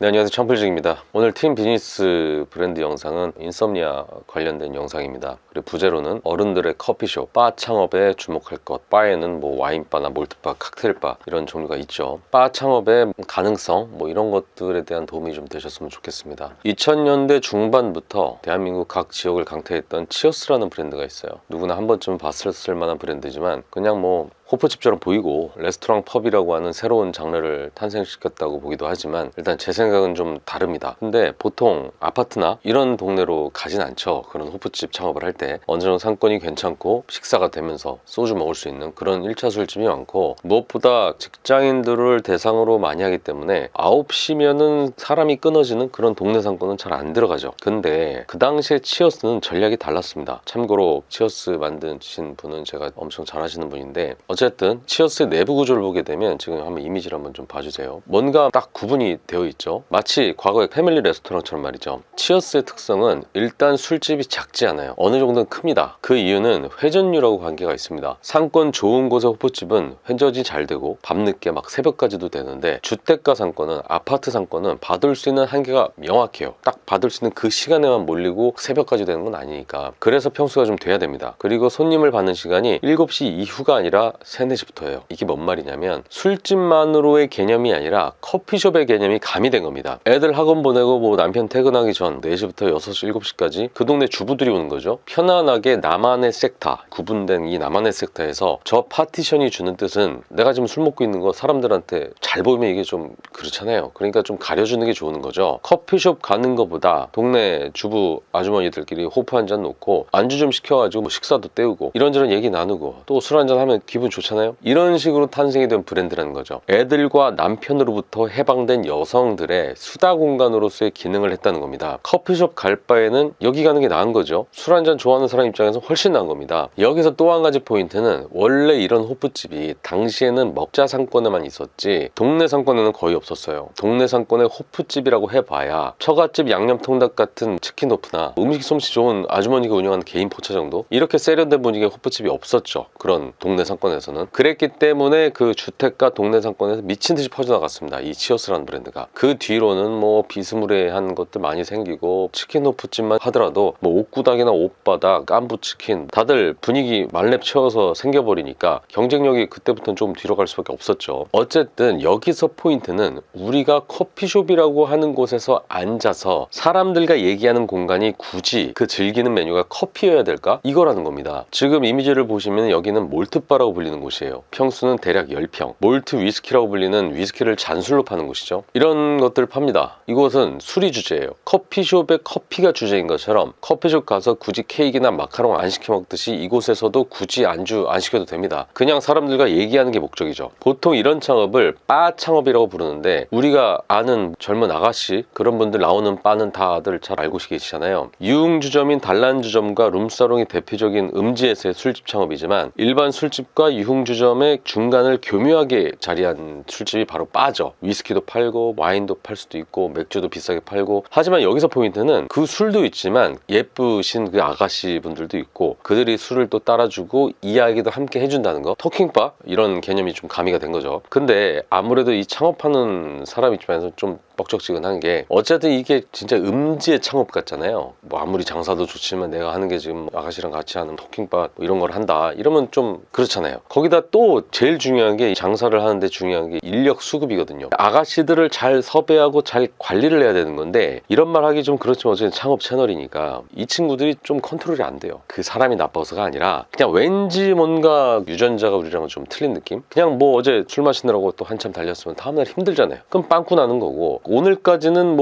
네, 안녕하세요. 창필직입니다. 오늘 팀 비즈니스 브랜드 영상은 인썸니아 관련된 영상입니다. 그리고 부제로는 어른들의 커피숍, 바 창업에 주목할 것. 바에는 뭐 와인바나 몰트바, 칵테일바 이런 종류가 있죠. 바 창업의 가능성 이런 것들에 대한 도움이 좀 되셨으면 좋겠습니다. 2000년대 중반부터 대한민국 각 지역을 강타했던 치어스라는 브랜드가 있어요. 누구나 한 번쯤 봤을 만한 브랜드지만 그냥 호프집처럼 보이고 레스토랑 펍이라고 하는 새로운 장르를 탄생시켰다고 보기도 하지만 일단 제 생각은 좀 다릅니다. 근데 보통 아파트나 이런 동네로 가진 않죠. 그런 호프집 창업을 할 때 어느 정도 상권이 괜찮고 식사가 되면서 소주 먹을 수 있는 그런 1차 술집이 많고, 무엇보다 직장인들을 대상으로 많이 하기 때문에 9시면은 사람이 끊어지는 그런 동네 상권은 잘 안 들어가죠. 근데 그 당시에 치어스는 전략이 달랐습니다. 참고로 치어스 만드신 분은 제가 엄청 잘 아시는 분인데, 어쨌든 치어스의 내부 구조를 보게 되면 지금 한번 이미지를 한번 좀 봐주세요. 뭔가 딱 구분이 되어 있죠. 마치 과거의 패밀리 레스토랑처럼 말이죠. 치어스의 특성은 일단 술집이 작지 않아요. 어느 정도는 큽니다. 그 이유는 회전율하고 관계가 있습니다. 상권 좋은 곳의 호프집은 회전이 잘 되고 밤늦게 막 새벽까지도 되는데, 주택가 상권은, 아파트 상권은 받을 수 있는 한계가 명확해요. 딱 받을 수 있는 그 시간에만 몰리고 새벽까지 되는 건 아니니까. 그래서 평수가 좀 돼야 됩니다. 그리고 손님을 받는 시간이 7시 이후가 아니라 3, 4시부터예요. 이게 뭔 말이냐면 술집만으로의 개념이 아니라 커피숍의 개념이 가미된 겁니다. 애들 학원 보내고 남편 퇴근하기 전 4시부터 6시, 7시까지 그 동네 주부들이 오는 거죠. 편안하게 나만의 섹터, 구분된 이 나만의 섹터에서 저 파티션이 주는 뜻은, 내가 지금 술 먹고 있는 거 사람들한테 잘 보이면 이게 좀 그렇잖아요. 그러니까 좀 가려주는 게 좋은 거죠. 커피숍 가는 것보다 동네 주부 아주머니들끼리 호프 한 잔 놓고 안주 좀 시켜가지고 식사도 때우고 이런저런 얘기 나누고 또 술 한잔 하면 기분 좋잖아요. 이런 식으로 탄생이 된 브랜드라는 거죠. 애들과 남편으로부터 해방된 여성들의 수다 공간으로서의 기능을 했다는 겁니다. 커피숍 갈 바에는 여기 가는 게 나은 거죠. 술 한잔 좋아하는 사람 입장에서 훨씬 나은 겁니다. 여기서 또 한 가지 포인트는, 원래 이런 호프집이 당시에는 먹자 상권에만 있었지 동네 상권에는 거의 없었어요. 동네 상권의 호프집이라고 해봐야 처갓집 양념통닭 같은 치킨 호프나 음식 솜씨 좋은 아주머니가 운영하는 개인 포차 정도? 이렇게 세련된 분위기의 호프집이 없었죠. 그런 동네 상권에서는. 그랬기 때문에 그 주택가 동네 상권에서 미친 듯이 퍼져나갔습니다. 이 치어스라는 브랜드가. 그 뒤로는 비스무리한 것들 많이 생기고, 치킨 호프집만 하더라도 옥구닭이나 옷바닥, 깐부치킨, 다들 분위기 말렙 채워서 생겨버리니까 경쟁력이 그때부터는 좀 뒤로 갈 수밖에 없었죠. 어쨌든 여기서 포인트는, 우리가 커피숍이라고 하는 곳에서 앉아서 사람들과 얘기하는 공간이 굳이 그 즐기는 메뉴가 커피여야 될까? 이거라는 겁니다. 지금 이미지를 보시면 여기는 몰트바라고 불리는 곳이에요. 평수는 대략 10평. 몰트 위스키라고 불리는 위스키를 잔술로 파는 곳이죠. 이런 것들을 팝니다. 이곳은 술이 주제예요. 커피숍의 커피가 주제인 것처럼 커피숍 가서 굳이 케이크나 마카롱 안 시켜 먹듯이 이곳에서도 굳이 안주 안 시켜도 됩니다. 그냥 사람들과 얘기하는 게 목적이죠. 보통 이런 창업을 바 창업이라고 부르는데, 우리가 아는 젊은 아가씨 그런 분들 나오는 바는 다들 잘 알고 계시잖아요. 유흥주점인 단란주점과 룸사롱이 대표적인 음지에서의 술집 창업이지만, 일반 술집과 유흥주점의 중간을 교묘하게 자리한 술집이 바로 바죠. 위스키도 팔고 와인도 팔 수도 있고 맥주도 비싸게 팔고. 하지만 여기서 포인트는, 그 술도 있지만 예쁘신 그 아가씨 분들도 있고 그들이 술을 또 따라주고 이야기도 함께 해준다는 거. 토킹바 이런 개념이 좀 가미가 된 거죠. 근데 아무래도 이 창업하는 사람 입장에서 좀 뻑적지근한 게, 어쨌든 이게 진짜 음지의 창업 같잖아요. 아무리 장사도 좋지만 내가 하는 게 지금 아가씨랑 같이 하는 토킹바 이런 걸 한다 이러면 좀 그렇잖아요. 거기다 또 제일 중요한 게, 장사를 하는데 중요한 게 인력 수급이거든요. 아가씨들을 잘 섭외하고 잘 관리를 해야 되는 건데, 이런 말 하기 좀 그렇지만 어쨌든 창업 채널이니까 이 친구들이 좀 컨트롤이 안 돼요. 그 사람이 나빠서가 아니라 그냥 왠지 뭔가 유전자가 우리랑은 좀 틀린 느낌? 그냥 어제 술 마시느라고 또 한참 달렸으면 다음날 힘들잖아요. 그럼 빵꾸 나는 거고, 오늘까지는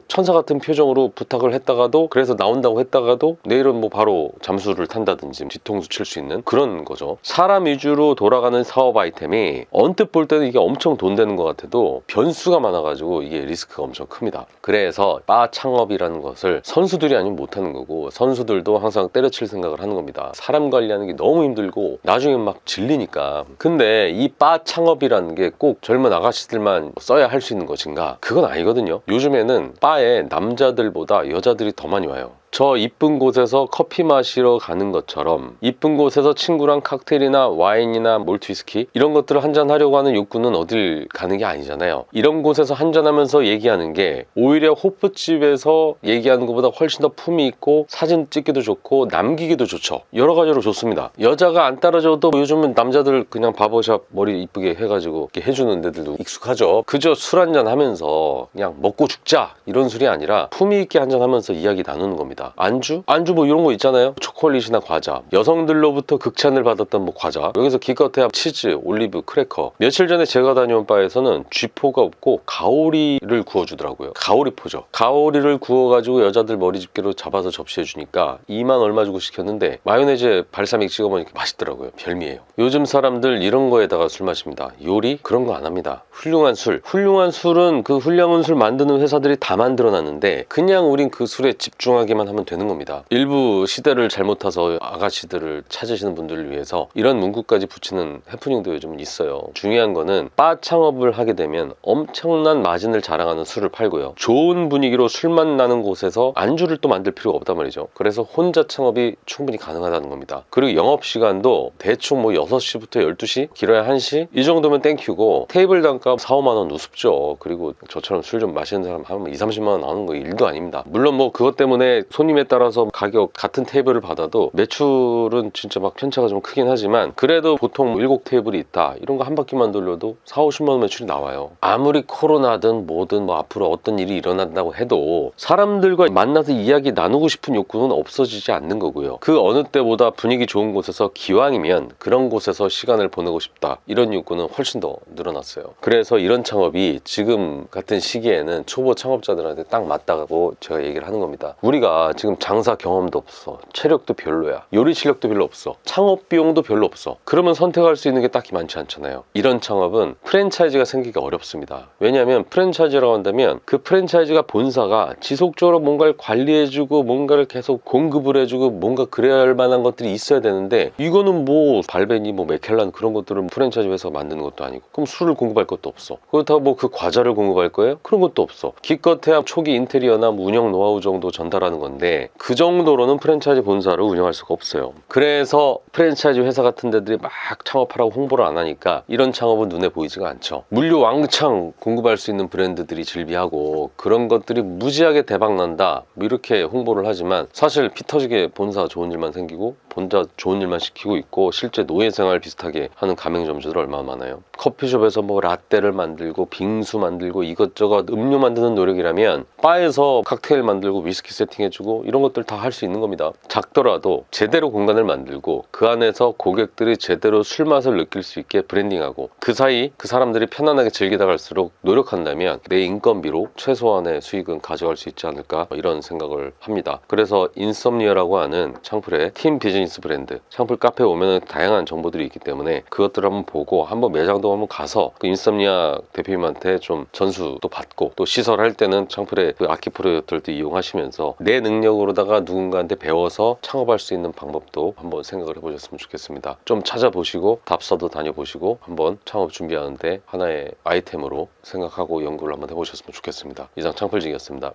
천사 같은 표정으로 부탁을 했다가도, 그래서 나온다고 했다가도 내일은 바로 잠수를 탄다든지 뒤통수 칠 수 있는 그런 거죠. 사람 위주로 돌아가는 사업 아이템이 언뜻 볼 때는 이게 엄청 돈 되는 것 같아도 변수가 많아가지고 이게 리스크가 엄청 큽니다. 그래서 바 창업이라는 것을 선수들이 아니면 못하는 거고, 선수들도 항상 때려칠 생각을 하는 겁니다. 사람 관리하는 게 너무 힘들고 나중에 막 질리니까. 근데 이 바 창업이라는 게 꼭 젊은 아가씨들만 써야 할 수 있는 것인가? 그건 아니거든요. 요즘에는 바에 남자들보다 여자들이 더 많이 와요. 저 이쁜 곳에서 커피 마시러 가는 것처럼 이쁜 곳에서 친구랑 칵테일이나 와인이나 몰트 위스키 이런 것들을 한잔 하려고 하는 욕구는 어딜 가는 게 아니잖아요. 이런 곳에서 한잔하면서 얘기하는 게 오히려 호프집에서 얘기하는 것보다 훨씬 더 품이 있고 사진 찍기도 좋고 남기기도 좋죠. 여러 가지로 좋습니다. 여자가 안 따라줘도 요즘은 남자들 그냥 바버샵 머리 이쁘게 해가지고 이렇게 해주는 데들도 익숙하죠. 그저 술 한잔 하면서 그냥 먹고 죽자 이런 술이 아니라 품위 있게 한잔 하면서 이야기 나누는 겁니다. 안주 뭐 이런 거 있잖아요. 초콜릿이나 과자, 여성들로부터 극찬을 받았던 뭐 과자, 여기서 기껏해야 치즈, 올리브, 크래커. 며칠 전에 제가 다녀온 바에서는 쥐포가 없고 가오리를 구워주더라고요. 가오리포죠. 가오리를 구워가지고 여자들 머리 집게로 잡아서 접시해 주니까 2만 얼마 주고 시켰는데 마요네즈에 발사믹 찍어 먹으니까 맛있더라고요. 별미예요. 요즘 사람들 이런 거에다가 술 마십니다. 요리? 그런 거 안 합니다. 훌륭한 술은 그 훌륭한 술 만드는 회사들이 다 만들어놨는데 그냥 우린 그 술에 집중하기만 하면 되는 겁니다. 일부 시대를 잘못 타서 아가씨들을 찾으시는 분들을 위해서 이런 문구까지 붙이는 해프닝도 요즘은 있어요. 중요한 거는 바 창업을 하게 되면 엄청난 마진을 자랑하는 술을 팔고요. 좋은 분위기로 술만 나는 곳에서 안주를 또 만들 필요가 없단 말이죠. 그래서 혼자 창업이 충분히 가능하다는 겁니다. 그리고 영업시간도 대충 뭐 6시부터 12시, 길어야 1시 이 정도면 땡큐고 테이블 단가 4, 5만 원 우습죠. 그리고 저처럼 술 좀 마시는 사람 하면 2, 30만 원 나오는 거 일도 아닙니다. 물론 뭐 그것 때문에 손님에 따라서 가격 같은 테이블을 받아도 매출은 진짜 막 편차가 좀 크긴 하지만 그래도 보통 7테이블이 있다 이런 거 한 바퀴만 돌려도 4, 50만 원 매출이 나와요. 아무리 코로나든 뭐든 뭐 앞으로 어떤 일이 일어난다고 해도 사람들과 만나서 이야기 나누고 싶은 욕구는 없어지지 않는 거고요. 그 어느 때보다 분위기 좋은 곳에서 기왕이면 그런 곳에서 시간을 보내고 싶다 이런 욕구는 훨씬 더 늘어났어요. 그래서 이런 창업이 지금 같은 시기에는 초보 창업자들한테 딱 맞다고 제가 얘기를 하는 겁니다. 우리가 지금 장사 경험도 없어, 체력도 별로야, 요리 실력도 별로 없어, 창업 비용도 별로 없어. 그러면 선택할 수 있는 게 딱히 많지 않잖아요. 이런 창업은 프랜차이즈가 생기기가 어렵습니다. 왜냐하면 프랜차이즈라고 한다면 그 프랜차이즈가 본사가 지속적으로 뭔가를 관리해주고 뭔가를 계속 공급을 해주고 뭔가 그래야 할 만한 것들이 있어야 되는데 이거는 뭐 발베니 뭐 맥켈란 그런 것들은 프랜차이즈 회사가 만드는 것도 아니고 그럼 술을 공급할 것도 없어. 그렇다고 뭐 그 과자를 공급할 거예요? 그런 것도 없어. 기껏해야 초기 인테리어나 뭐 운영 노하우 정도 전달하는 건데 그 정도로는 프랜차이즈 본사를 운영할 수가 없어요. 그래서 프랜차이즈 회사 같은 데들이 막 창업하라고 홍보를 안 하니까 이런 창업은 눈에 보이지가 않죠. 물류 왕창 공급할 수 있는 브랜드들이 즐비하고 그런 것들이 무지하게 대박난다 뭐 이렇게 홍보를 하지만 사실 피 터지게 본사 좋은 일만 생기고 본사 좋은 일만 시키고 있고 실제 노예생활 비슷하게 하는 가맹점주들 얼마나 많아요. 커피숍에서 뭐 라떼를 만들고 빙수 만들고 이것저것 음료 만드는 노력이라면 바에서 칵테일 만들고 위스키 세팅해주고 이런 것들 다 할 수 있는 겁니다. 작더라도 제대로 공간을 만들고 그 안에서 고객들이 제대로 술 맛을 느낄 수 있게 브랜딩하고 그 사이 그 사람들이 편안하게 즐기다 갈수록 노력한다면 내 인건비로 최소한의 수익은 가져갈 수 있지 않을까 이런 생각을 합니다. 그래서 인썸니아라고 하는 창풀의 팀 비즈니스 브랜드 창풀 카페에 오면 다양한 정보들이 있기 때문에 그것들을 한번 보고 한번 매장도 한번 가서 그 인썸니아 대표님한테 좀 전수도 받고 또 시설할 때는 창풀의 그 아키프로젝터들도 이용하시면서 내 능력으로다가 누군가한테 배워서 창업할 수 있는 방법도 한번 생각을 해보셨으면 좋겠습니다. 좀 찾아보시고 답사도 다녀보시고 한번 창업 준비하는데 하나의 아이템으로 생각하고 연구를 한번 해보셨으면 좋겠습니다. 이상 창풀직이었습니다.